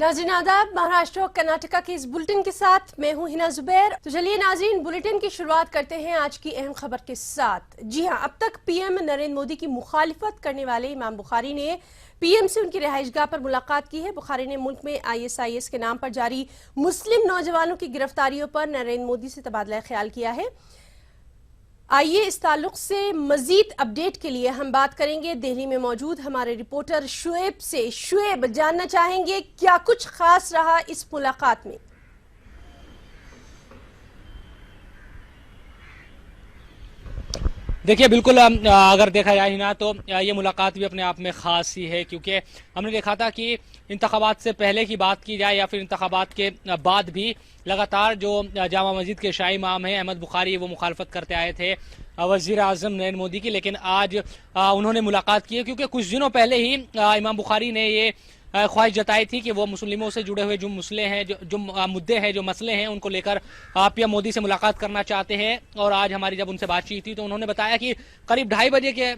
नाज़रीन आदाब, महाराष्ट्र और कर्नाटका के इस बुलेटिन के साथ मैं हूं हिना जुबैर। तो चलिए नाज़रीन, बुलेटिन की शुरुआत करते हैं आज की अहम खबर के साथ। जी हां, अब तक पीएम नरेंद्र मोदी की मुखालिफत करने वाले इमाम बुखारी ने पीएम से उनकी रिहाइशगाह पर मुलाकात की है। बुखारी ने मुल्क में ISIS के नाम पर जारी मुस्लिम नौजवानों की गिरफ्तारियों पर नरेंद्र मोदी से तबादला ख्याल किया है। आइए इस ताल्लुक से मजीद अपडेट के लिए हम बात करेंगे दिल्ली में मौजूद हमारे रिपोर्टर शुएब से। शुएब, जानना चाहेंगे क्या कुछ खास रहा इस मुलाकात में? देखिए, बिल्कुल अगर देखा जाए ना तो ये मुलाकात भी अपने आप में ख़ास ही है, क्योंकि हमने देखा था कि इंतखाबात से पहले की बात की जाए या फिर इंतखाबात के बाद भी लगातार जो जामा मस्जिद के शाही इमाम हैं अहमद बुखारी, वो मुखालफत करते आए थे वज़ीर आज़म नरेंद्र मोदी की। लेकिन आज उन्होंने मुलाकात की है, क्योंकि कुछ दिनों पहले ही इमाम बुखारी ने ये ख्वाहिश जताई थी कि वो मुस्लिमों से जुड़े हुए जो मसले हैं, जो मुद्दे हैं, जो मसले हैं, उनको लेकर पीएम मोदी से मुलाकात करना चाहते हैं। और आज हमारी जब उनसे बातचीत थी तो उन्होंने बताया कि करीब 2:30 बजे के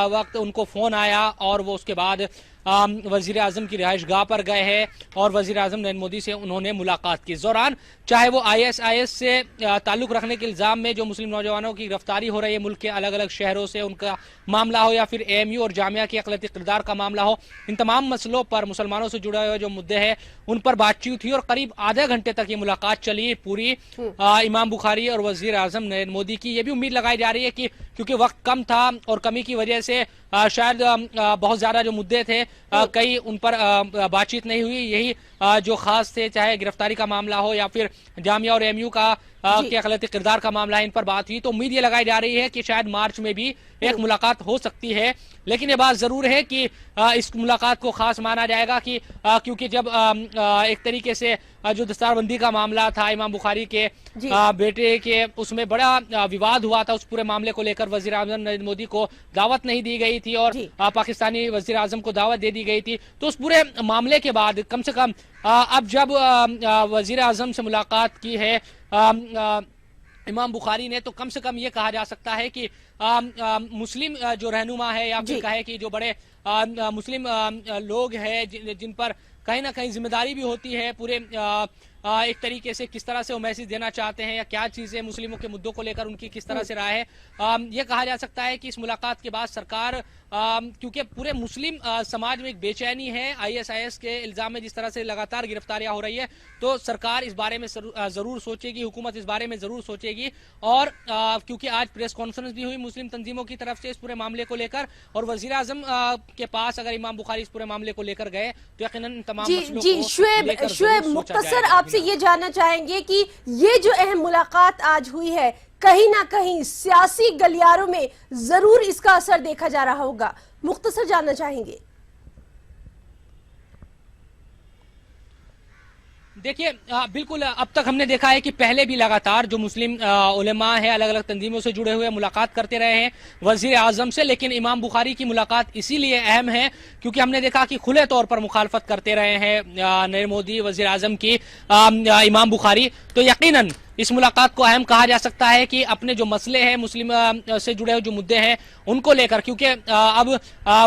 वक्त उनको फ़ोन आया और वो उसके बाद वज़ीर आज़म की रिहाइशगाह पर गए हैं और वज़ीर आज़म नरेंद्र मोदी से उन्होंने मुलाकात की। इस दौरान चाहे वो ISIS से ताल्लुक़ रखने के इल्ज़ाम में जो मुस्लिम नौजवानों की गिरफ्तारी हो रही है मुल्क के अलग अलग शहरों से, उनका मामला हो, या फिर AMU और जामिया के अक़लियती किरदार का मामला हो, इन तमाम मसलों पर मुसलमानों से जुड़े हुए जो मुद्दे हैं उन पर बातचीत हुई और करीब आधे घंटे तक ये मुलाकात चली पूरी इमाम बुखारी और वज़ीर आज़म नरेंद्र मोदी की। ये भी उम्मीद लगाई जा रही है कि क्योंकि वक्त कम था और कमी की वजह से शायद बहुत ज़्यादा जो मुद्दे थे कई उन पर बातचीत नहीं हुई। यही जो खास थे, चाहे गिरफ्तारी का मामला हो या फिर जामिया और AMU का के अक़लियती किरदार का मामला है, इन पर बात हुई। तो उम्मीद ये लगाई जा रही है कि शायद मार्च में भी एक मुलाकात हो सकती है। लेकिन ये बात जरूर है कि इस मुलाकात को खास माना जाएगा कि क्योंकि जब एक तरीके से जो दस्तारबंदी का मामला था इमाम बुखारी के बेटे के, उसमें बड़ा विवाद हुआ था। उस पूरे मामले को लेकर वज़ीर आज़म नरेंद्र मोदी को दावत नहीं दी गई थी और पाकिस्तानी वज़ीर आज़म को दावत दे दी गई थी। तो उस पूरे मामले के बाद कम से कम अब जब वज़ीर आज़म से मुलाकात की है इमाम बुखारी ने, तो कम से कम ये कहा जा सकता है कि मुस्लिम जो रहनुमा है या फिर कहे कि जो बड़े मुस्लिम लोग हैं जिन पर कहीं ना कहीं जिम्मेदारी भी होती है पूरे एक तरीके से किस तरह से वो मैसेज देना चाहते हैं या क्या चीज़ें मुस्लिमों के मुद्दों को लेकर उनकी किस तरह से राय है। ये कहा जा सकता है कि इस मुलाकात के बाद सरकार, क्योंकि पूरे मुस्लिम समाज में एक बेचैनी है ISIS के इल्ज़ाम में जिस तरह से लगातार गिरफ्तारियां हो रही है, तो सरकार इस बारे में ज़रूर सोचेगी, हुकूमत इस बारे में ज़रूर सोचेगी। और क्योंकि आज प्रेस कॉन्फ्रेंस भी हुई मुस्लिम तंजीमों की तरफ से इस पूरे मामले को लेकर, और वज़ीर आज़म के पास अगर इमाम बुखारी इस पूरे मामले को लेकर गए तो यकीनन तमाम शुएब मुख्तसर आपसे ये जानना चाहेंगे कि ये जो अहम मुलाकात आज हुई है, कहीं ना कहीं सियासी गलियारों में जरूर इसका असर देखा जा रहा होगा, मुख्तसर जानना चाहेंगे। देखिए, बिल्कुल अब तक हमने देखा है कि पहले भी लगातार जो मुस्लिम उलेमा है अलग अलग तंजीमों से जुड़े हुए मुलाकात करते रहे हैं वज़ीर आज़म से, लेकिन इमाम बुखारी की मुलाकात इसीलिए अहम है क्योंकि हमने देखा कि खुले तौर पर मुखालफत करते रहे हैं नरेंद्र मोदी वज़ीर आज़म की इमाम बुखारी। तो यकीनन इस मुलाकात को अहम कहा जा सकता है कि अपने जो मसले हैं मुस्लिम से जुड़े हुए जो मुद्दे हैं उनको लेकर, क्योंकि अब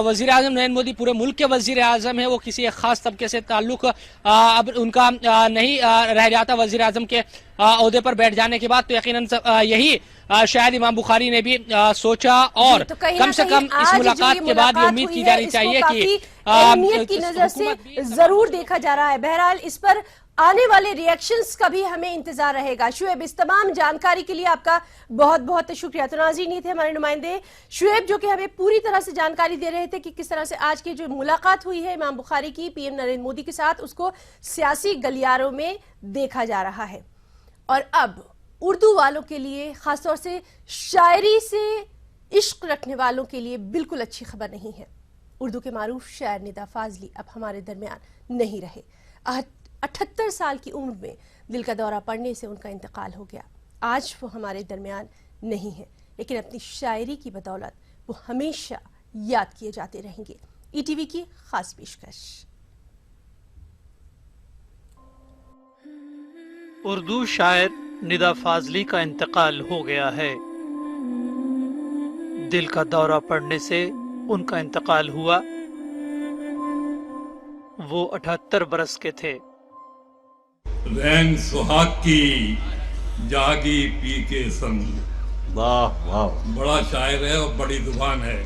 वज़ीर आज़म नरेंद्र मोदी पूरे मुल्क के वज़ीर आज़म है, वो किसी एक खास तबके से ताल्लुक अब उनका नहीं रह जाता वज़ीर आज़म के ओहदे पर बैठ जाने के बाद। तो यकीनन यही शायद इमाम बुखारी ने भी सोचा और तो कम से कम इस मुलाकात के बाद ये उम्मीद की जानी चाहिए कि अहमियत की नजर से जरूर देखा जा रहा है। बहरहाल इस पर आने वाले रिएक्शंस का भी हमें इंतजार रहेगा। शुएब, इस तमाम जानकारी के लिए आपका बहुत बहुत शुक्रिया। तो नाज़रीन, ये थे हमारे नुमाइंदे शुएब जो कि हमें पूरी तरह से जानकारी दे रहे थे कि किस तरह से आज की जो मुलाकात हुई है इमाम बुखारी की पीएम नरेंद्र मोदी के साथ, उसको सियासी गलियारों में देखा जा रहा है। और अब उर्दू वालों के लिए, खासतौर से शायरी से इश्क रखने वालों के लिए बिल्कुल अच्छी खबर नहीं है। उर्दू के मारूफ शायर निदा फाजली अब हमारे दरमियान नहीं रहे। 78 साल की उम्र में दिल का दौरा पड़ने से उनका इंतकाल हो गया। आज वो हमारे दरमियान नहीं है, लेकिन अपनी शायरी की बदौलत वो हमेशा याद किए जाते रहेंगे। ETV की खास पेशकश। उर्दू शायर निदा फाजली का इंतकाल हो गया है। दिल का दौरा पड़ने से उनका इंतकाल हुआ। वो 78 बरस के थे। रैन सुहाग की जागी पी के संग। वाह वाह, बड़ा शायर है और बड़ी जुबान है।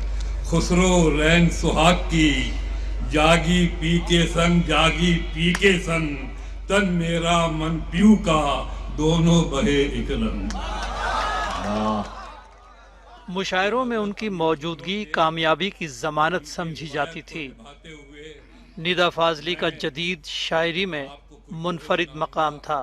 खुसरो रैन सुहाग की जागी पी के संग, जागी पी के संग, तन मेरा मन पीऊ का, दोनों बहे एक रंग। मुशायरों में उनकी मौजूदगी कामयाबी की जमानत समझी जाती थी। निदा फाजली का जदीद शायरी में मुनफरिद मकाम था।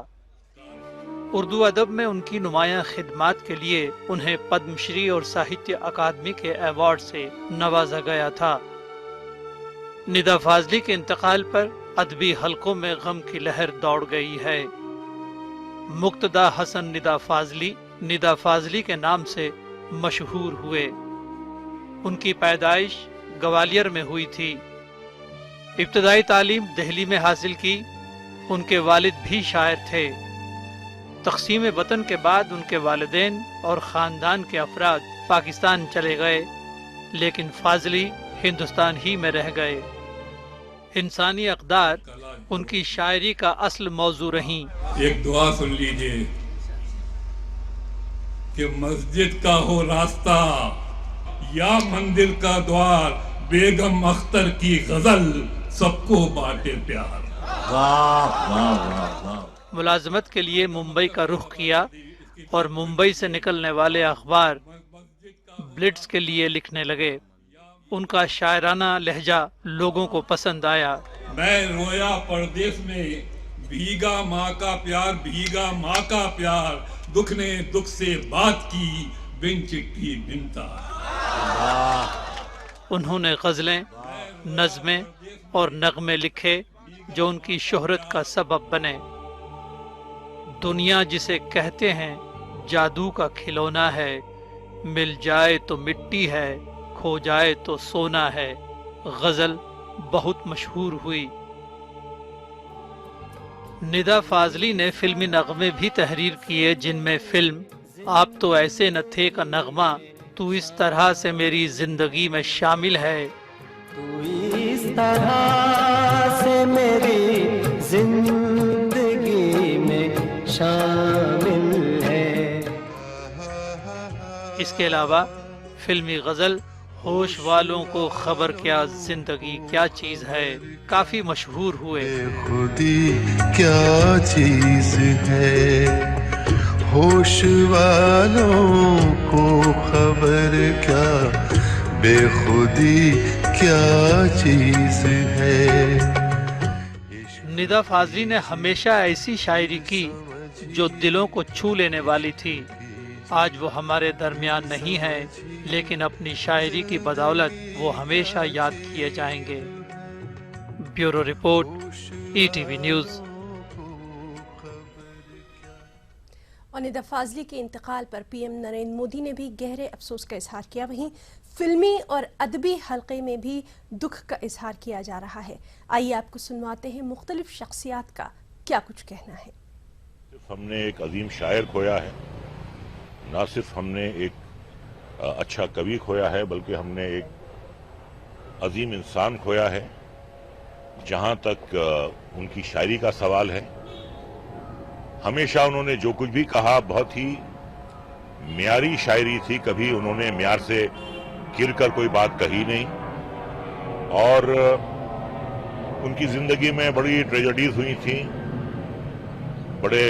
उर्दू अदब में उनकी नुमायां खिदमात के लिए उन्हें पद्मश्री और साहित्य अकादमी के अवार्ड से नवाजा गया था। निदा फाजली के इंतकाल पर अदबी हलकों में गम की लहर दौड़ गई है। मुक्तदा हसन निदा फाजली के नाम से मशहूर हुए। उनकी पैदाइश ग्वालियर में हुई थी। इब्तदाई तालीम दिल्ली में हासिल की। उनके वालिद भी शायर थे। तक़सीम वतन के बाद उनके वालिदैन और ख़ानदान के अफराद पाकिस्तान चले गए, लेकिन फाजली हिंदुस्तान ही में रह गए। इंसानी अक़दार उनकी शायरी का असल मौजू रहीं। एक दुआ सुन लीजिए कि मस्जिद का हो रास्ता या मंदिर का द्वार, बेगम अख्तर की गजल सबको बांटे प्यार। वाह वाह वाह वाह। मुलाजमत के लिए मुंबई का रुख किया और मुंबई से निकलने वाले अखबार ब्लिट्स के लिए लिखने लगे। उनका शायराना लहजा लोगों को पसंद आया। मैं रोया परदेश में, भीगा माँ का प्यार, भीगा माँ का प्यार, दुख ने दुख से बात की, बिन चिट्ठी बिन तार। उन्होंने गजलें, नज़में और नगमे लिखे जो उनकी शोहरत का सबब बने। दुनिया जिसे कहते हैं जादू का खिलौना है, मिल जाए तो मिट्टी है, खो जाए तो सोना है, गजल बहुत मशहूर हुई। निदा फाजली ने फिल्मी नगमे भी तहरीर किए, जिनमें फिल्म आप तो ऐसे न थे का नगमा तू इस तरह से मेरी जिंदगी में शामिल है। तू इस तरह से मेरी जिंदगी में शामिल है। इसके अलावा फिल्मी गजल होश वालों को खबर क्या, जिंदगी क्या चीज है काफी मशहूर हुए। खुदी क्या चीज है, होश वालों को खबर क्या, बेखुदी क्या चीज है। निदा फाजली ने हमेशा ऐसी शायरी की जो दिलों को छू लेने वाली थी। आज वो हमारे दरमियान नहीं है, लेकिन अपनी शायरी की बदौलत वो हमेशा याद किए जाएंगे। Bureau report, ETV news. और निदा फाजली के इंतकाल पर PM नरेंद्र मोदी ने भी गहरे अफसोस का इजहार किया। वहीं फिल्मी और अदबी हलके में भी दुख का इजहार किया जा रहा है। आइए आपको सुनवाते हैं मुख्तलिफ शख्सियात का क्या कुछ कहना है। हमने एक अजीम शायर खोया है, ना सिर्फ हमने एक अच्छा कवि खोया है, बल्कि हमने एक अजीम इंसान खोया है। जहाँ तक उनकी शायरी का सवाल है, हमेशा उन्होंने जो कुछ भी कहा बहुत ही म्यारी शायरी थी। कभी उन्होंने म्यार से गिर कर कोई बात कही नहीं। और उनकी जिंदगी में बड़ी ट्रेजेडीज हुई थी, बड़े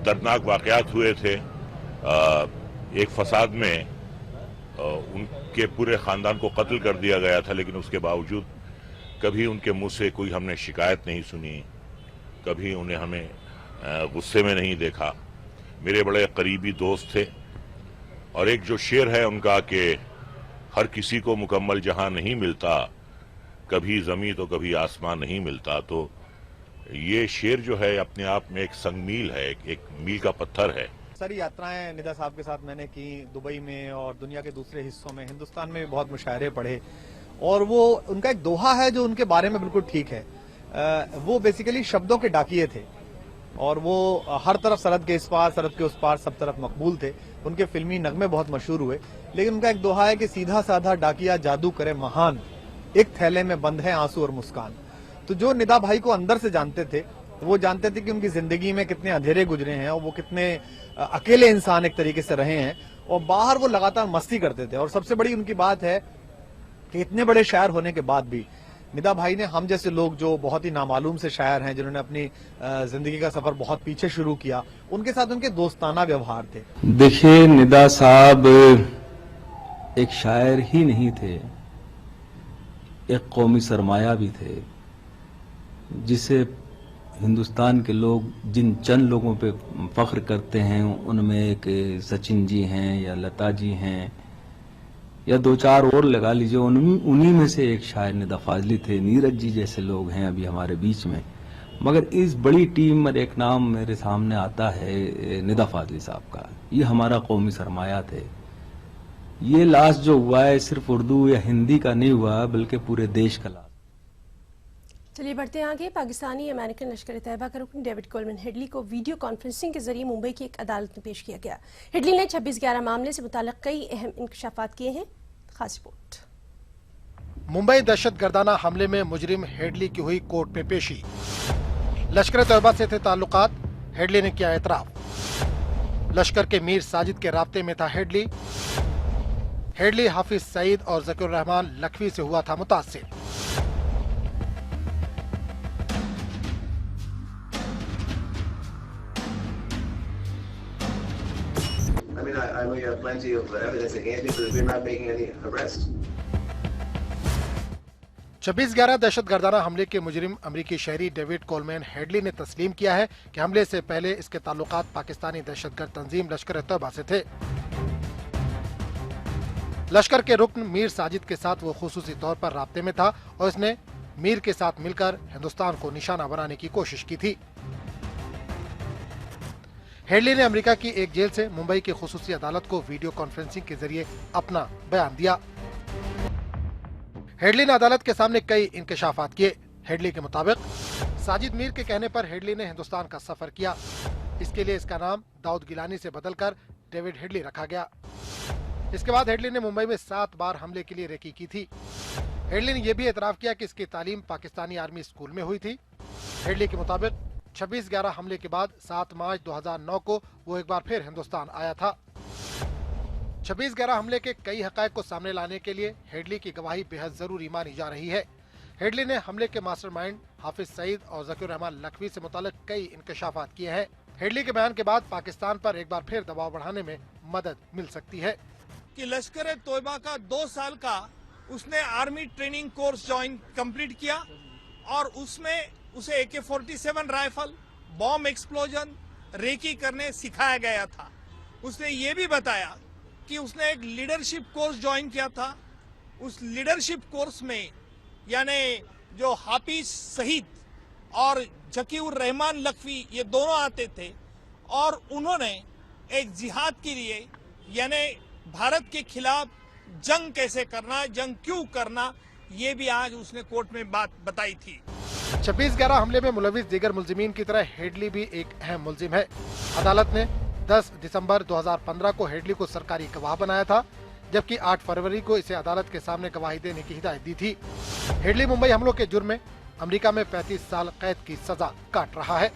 दर्दनाक वाकयात हुए थे। एक फसाद में उनके पूरे खानदान को कत्ल कर दिया गया था, लेकिन उसके बावजूद कभी उनके मुंह से कोई हमने शिकायत नहीं सुनी, कभी उन्हें हमें गुस्से में नहीं देखा। मेरे बड़े करीबी दोस्त थे। और एक जो शेर है उनका कि हर किसी को मुकम्मल जहां नहीं मिलता, कभी जमी तो कभी आसमान नहीं मिलता। तो ये शेर जो है अपने आप में एक संगमील है, एक मील का पत्थर है। सारी यात्राएं निदा साहब के साथ मैंने की, दुबई में और दुनिया के दूसरे हिस्सों में, हिंदुस्तान में भी बहुत मुशायरे पढ़े। और वो उनका एक दोहा है जो उनके बारे में बिल्कुल ठीक है। वो बेसिकली शब्दों के डाकिये थे और वो हर तरफ सरहद के इस पार सरहद के उस पार सब तरफ मकबूल थे। उनके फिल्मी नगमे बहुत मशहूर हुए, लेकिन उनका एक दोहा है कि सीधा साधा डाकिया जादू करे महान, एक थैले में बंद है आंसू और मुस्कान। तो जो निदा भाई को अंदर से जानते थे वो जानते थे कि उनकी जिंदगी में कितने अंधेरे गुजरे हैं और वो कितने अकेले इंसान एक तरीके से रहे हैं, और बाहर वो लगातार मस्ती करते थे। और सबसे बड़ी उनकी बात है कि इतने बड़े शायर होने के बाद भी निदा भाई ने हम जैसे लोग जो बहुत ही नामालूम से शायर हैं, जिन्होंने अपनी जिंदगी का सफर बहुत पीछे शुरू किया, उनके साथ उनके दोस्ताना व्यवहार थे। देखिए, निदा साहब एक शायर ही नहीं थे, एक कौमी सरमाया भी थे, जिसे हिंदुस्तान के लोग जिन चंद लोगों पे फख्र करते हैं उनमें एक सचिन जी हैं या लता जी हैं या दो चार और लगा लीजिए, उन्हीं में से एक शायर निदा फाजली थे। नीरज जी जैसे लोग हैं अभी हमारे बीच में, मगर इस बड़ी टीम में एक नाम मेरे सामने आता है निदा फाजली साहब का। ये हमारा कौमी सरमाया थे। ये लाश जो हुआ है सिर्फ उर्दू या हिंदी का नहीं हुआ, बल्कि पूरे देश का लाश। चलिए बढ़ते हैं आगे। पाकिस्तानी अमेरिकन लश्कर तैयबा का रुकन डेविड कोलमैन हेडली को वीडियो कॉन्फ्रेंसिंग के जरिए मुंबई की एक अदालत में पेश किया गया। हेडली ने 26/11 मामले से मुताल्लिक कई अहम इंकशाफात किए हैं। खास रिपोर्ट। मुंबई दहशतगर्दाना हमले में मुजरिम हेडली की हुई कोर्ट में पेशी। लश्कर तैयबा से थे ताल्लुकात, हेडली ने किया एतराफ। लश्कर के मीर साजिद के राब्ते में था हेडली। हेडली हाफिज सईद और ज़कीर रहमान लखवी से हुआ था मुतासिर। I know you have plenty of evidence against me, but we're not making any arrests. 26/11 दहशतगर्दाना हमले के मुजरिम अमरीकी शहरी डेविड कोलमैन हेडली ने तस्लीम किया है कि हमले से पहले इसके ताल्लुकात पाकिस्तानी दहशतगर्द तंजीम लश्कर तैयबा से थे। लश्कर के रुकन मीर साजिद के साथ वो खुसूसी तौर पर राब्ते में था और इसने मीर के साथ मिलकर हिंदुस्तान को निशाना बनाने की कोशिश की थी। हेडली ने अमेरिका की एक जेल से मुंबई की खुसूसी अदालत को वीडियो कॉन्फ्रेंसिंग के जरिए अपना बयान दिया। हेडली ने अदालत के सामने कई इंकशाफात किए। हेडली के मुताबिक साजिद मीर के कहने पर हेडली ने हिंदुस्तान का सफर किया। इसके लिए इसका नाम दाऊद गिलानी से बदलकर डेविड हेडली रखा गया। इसके बाद हेडली ने मुंबई में 7 बार हमले के लिए रेकी की थी। हेडली ने यह भी एतराफ किया कि इसकी तालीम पाकिस्तानी आर्मी स्कूल में हुई थी। हेडली के मुताबिक 26/11 हमले के बाद 7 मार्च 2009 को वो एक बार फिर हिंदुस्तान आया था। 26/11 हमले के कई हकायक को सामने लाने के लिए हेडली की गवाही बेहद जरूरी मानी जा रही है। हेडली ने हमले के मास्टरमाइंड हाफिज सईद और ज़कीर रहमान लखवी से मुताल्लिक कई इंकशाफात किए हैं। हेडली के बयान के बाद पाकिस्तान पर एक बार फिर दबाव बढ़ाने में मदद मिल सकती है कि लश्कर तैयबा का 2 साल का उसने आर्मी ट्रेनिंग कोर्स कंप्लीट किया और उसमें उसे AK-47 rifle, bomb explosion, recce करने सिखाया गया था। उसने ये भी बताया कि उसने एक लीडरशिप कोर्स ज्वाइन किया था। उस लीडरशिप कोर्स में यानी जो हाफिज सईद और ज़कीर रहमान लखवी ये दोनों आते थे और उन्होंने एक जिहाद के लिए यानी भारत के खिलाफ जंग कैसे करना, जंग क्यों करना, ये भी आज उसने कोर्ट में बात बताई थी। 26/11 हमले में मुलविस दीगर मुल्जिमीन की तरह हेडली भी एक अहम मुल्जिम है। अदालत ने 10 दिसंबर 2015 को हेडली को सरकारी गवाह बनाया था, जबकि 8 फरवरी को इसे अदालत के सामने गवाही देने की हिदायत दी थी। हेडली मुंबई हमलों के जुर्म में अमेरिका में 35 साल कैद की सजा काट रहा है।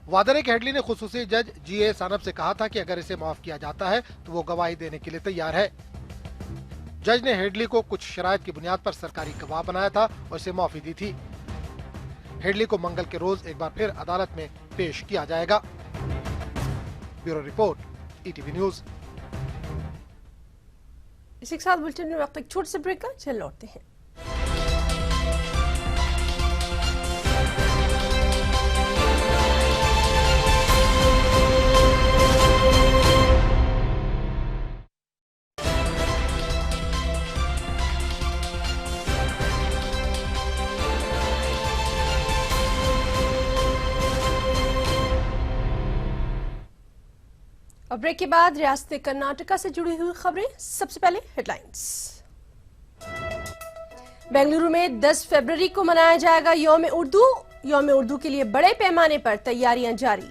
वादे ने कि हेडली ने खुसूसी जज GA सानब से कहा था कि अगर इसे माफ किया जाता है तो वो गवाही देने के लिए तैयार है। जज ने हेडली को कुछ शराइत की बुनियाद पर सरकारी गवाह बनाया था और इसे माफी दी थी। हेडली को मंगल के रोज एक बार फिर अदालत में पेश किया जाएगा। Bureau report, ETV news. इसी के साथ बुलेटिन में वक्त एक छोटे से ब्रेक का, चल लौटते हैं। और ब्रेक के बाद रियासत कर्नाटका से जुड़ी हुई खबरें। सबसे पहले हेडलाइंस। बेंगलुरु में 10 फरवरी को मनाया जाएगा यौम उर्दू। यौम उर्दू के लिए बड़े पैमाने पर तैयारियां जारी।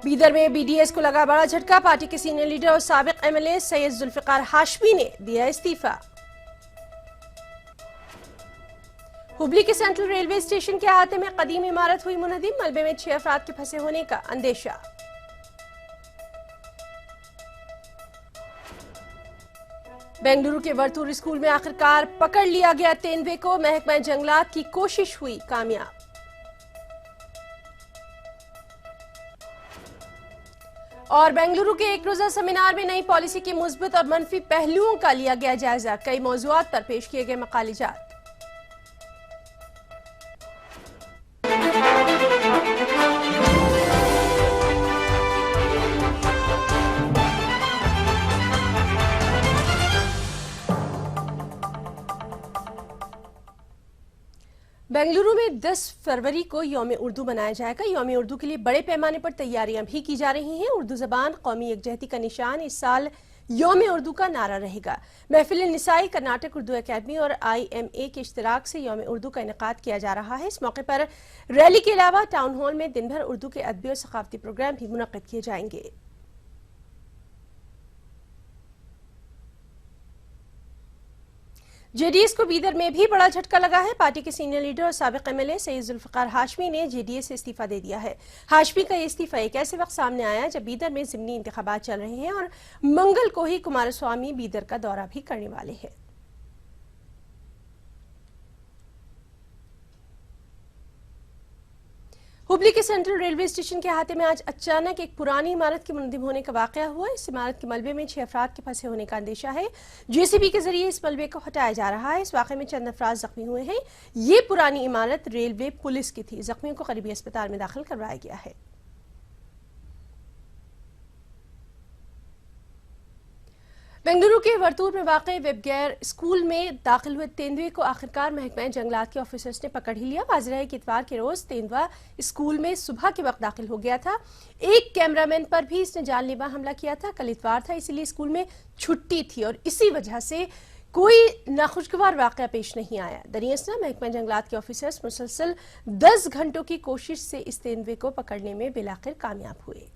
बीदर में BDS को लगा बड़ा झटका। पार्टी के सीनियर लीडर और साबिक MLA सैयद जुल्फिकार हाशमी ने दिया इस्तीफा। हुबली के सेंट्रल रेलवे स्टेशन के अहाते में कदीम इमारत हुई मुनहदिम, मलबे में 6 अफराद के फंसे होने का अंदेशा। बेंगलुरु के वर्तूर स्कूल में आखिरकार पकड़ लिया गया तेंदुए को, महकमा जंगलात की कोशिश हुई कामयाब। और बेंगलुरु के एक रोजा सेमिनार में नई पॉलिसी के मुस्बत और मनफी पहलुओं का लिया गया जायजा, कई मौजुआत पर पेश किए गए मकालिजात। बेंगलुरु में 10 फरवरी को यौम उर्दू मनाया जाएगा। यौम उर्दू के लिए बड़े पैमाने पर तैयारियां भी की जा रही हैं। उर्दू जबान कौमी यकजहती का निशान इस साल यौम उर्दू का नारा रहेगा। महफिल निसाई, कर्नाटक उर्दू अकेडमी और IMA के इश्तिराक से यौम उर्दू का इनेकाद किया जा रहा है। इस मौके पर रैली के अलावा टाउन हॉल में दिन भर उर्दू के अदबी और सकाफती प्रोग्राम भी मुनक्किद किए जाएंगे। जेडीएस को बीदर में भी बड़ा झटका लगा है। पार्टी के सीनियर लीडर और साबिक MLA सैयद जुल्फिकार हाशमी ने जेडीएस से इस्तीफा दे दिया है। हाशमी का ये इस्तीफा एक ऐसे वक्त सामने आया जब बीदर में ज़िमनी इंतखाबात चल रहे हैं और मंगल को ही कुमारस्वामी बीदर का दौरा भी करने वाले हैं। हुबली के सेंट्रल रेलवे स्टेशन के अहाते में आज अचानक एक पुरानी इमारत के मुनहदिम होने का वाकया हुआ। इस इमारत के मलबे में 6 अफराद के फंसे होने का अंदेशा है। JCB के जरिए इस मलबे को हटाया जा रहा है। इस वाकये में चंद अफराद जख्मी हुए हैं। ये पुरानी इमारत रेलवे पुलिस की थी। जख्मियों को करीबी अस्पताल में दाखिल करवाया गया है। बेंगलुरु के वर्तूर में वाक़े वेबगैर स्कूल में दाखिल हुए तेंदुए को आखिरकार महकमा जंगलात के ऑफिसर्स ने पकड़ ही लिया। वाज़ेह है कि इतवार के रोज तेंदुआ स्कूल में सुबह के वक्त दाखिल हो गया था। एक कैमरामैन पर भी इसने जानलेवा हमला किया था। कल इतवार था, इसीलिए स्कूल में छुट्टी थी और इसी वजह से कोई नाखुशगवार वाक़या पेश नहीं आया। दरियासना महकमा जंगलात के ऑफिसर्स मुसलसल 10 घंटों की कोशिश से इस तेंदुए को पकड़ने में बिलाखिर कामयाब हुए।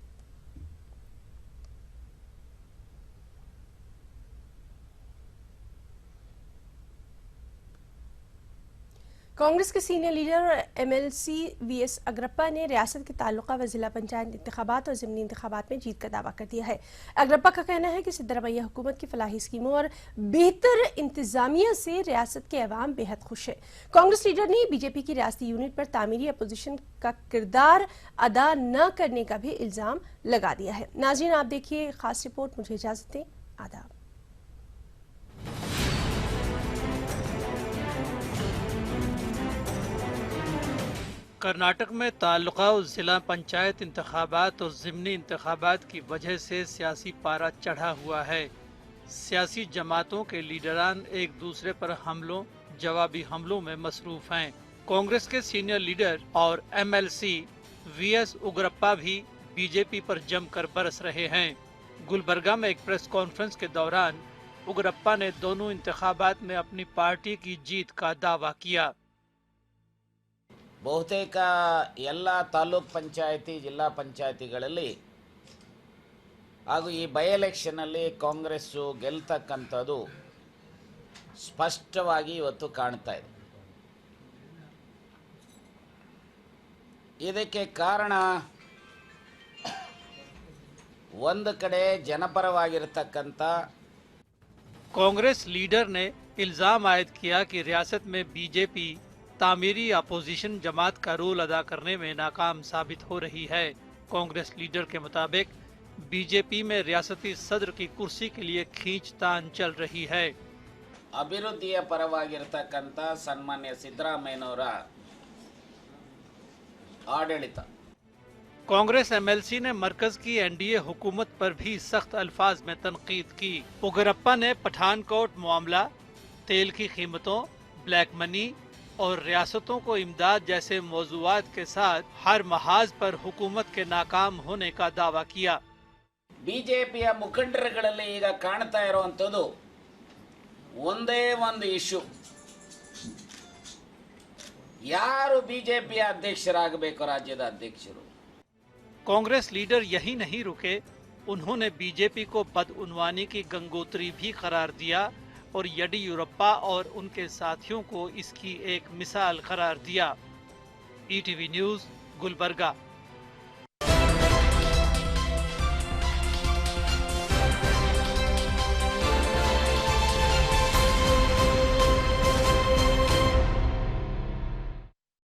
कांग्रेस के सीनियर लीडर और MLC VS अग्रप्पा ने रियासत के ताल्लुका व जिला पंचायत इंतखाबात और ज़िमनी इंतखाबात में जीत का दावा कर दिया है। अग्रप्पा का कहना है कि सिद्धरामैया हुकूमत की फलाही स्कीमों और बेहतर इंतजामिया से रियासत के अवाम बेहद खुश है। कांग्रेस लीडर ने बीजेपी की रियासती यूनिट पर तामीरी अपोजिशन का किरदार अदा न करने का भी इल्जाम लगा दिया है। नाज़रीन, आप देखिए खास रिपोर्ट। मुझे इजाजत दें। आदाब। कर्नाटक में ताल्लुका जिला पंचायत इंतखाबात और ज़िमनी इंतखाबात की वजह से सियासी पारा चढ़ा हुआ है। सियासी जमातों के लीडरान एक दूसरे पर हमलों जवाबी हमलों में मसरूफ हैं। कांग्रेस के सीनियर लीडर और MLC VS उग्रप्पा भी बीजेपी पर जमकर बरस रहे हैं। गुलबर्गा में एक प्रेस कॉन्फ्रेंस के दौरान उग्रप्पा ने दोनों इंतखाबात में अपनी पार्टी की जीत का दावा किया। ಬಹುತೇಕ ಎಲ್ಲ ತಾಲೂಕ್ ಪಂಚಾಯಿತಿ ಜಿಲ್ಲಾ ಪಂಚಾಯಿತಿಗಳಲ್ಲಿ ಹಾಗೂ ಈ ಬೈ ಎಲೆಕ್ಷನ್ನಲ್ಲಿ ಕಾಂಗ್ರೆಸ್ಸು ಗೆಲ್ತಕ್ಕಂಥದ್ದು ಸ್ಪಷ್ಟವಾಗಿ ಇವತ್ತು ಕಾಣ್ತಾ ಇದೆ। ಇದಕ್ಕೆ ಕಾರಣ ಒಂದು ಕಡೆ ಜನಪರವಾಗಿರತಕ್ಕಂಥ कांग्रेस लीडर ने इल्जाम आयद किया कि रियासत में बीजेपी तामीरी अपोजिशन जमात का रोल अदा करने में नाकाम साबित हो रही है। कांग्रेस लीडर के मुताबिक बीजेपी में रियासती सदर की कुर्सी के लिए खींचतान चल रही है। ಅಭಿವೃದ್ಧಿಯ ಪರವಾಗಿರತಕ್ಕಂಥ ಸನ್ಮಾನ್ಯ ಸಿದ್ದರಾಮಯ್ಯನವರ ಆಡಳಿತ। कांग्रेस MLC ने मरकज की NDA हुकूमत पर भी सख्त अल्फाज में तनकीद की। उग्रप्पा ने पठानकोट मामला, तेल की कीमतों, ब्लैक मनी और रियासतों को इमदाद जैसे मौजूआत के साथ हर महाज पर हुकूमत के नाकाम होने का दावा किया। ಬಿಜೆಪಿಯ ಮುಖಂಡರುಗಳಲ್ಲಿ ಈಗ ಕಾಣ್ತಾ ಇರುವಂತದ್ದು ಒಂದೇ ಒಂದು ಇಶ್ಯೂ, ಯಾರು ಬಿಜೆಪಿಯ ಅಧ್ಯಕ್ಷರಾಗಬೇಕು ರಾಜ್ಯದ ಅಧ್ಯಕ್ಷರು। कांग्रेस लीडर यही नहीं रुके, उन्होंने बीजेपी को बदउनवानी की गंगोत्री भी करार दिया और येडियुरप्पा और उनके साथियों को इसकी एक मिसाल करार दिया। ETV news, Gulbarga.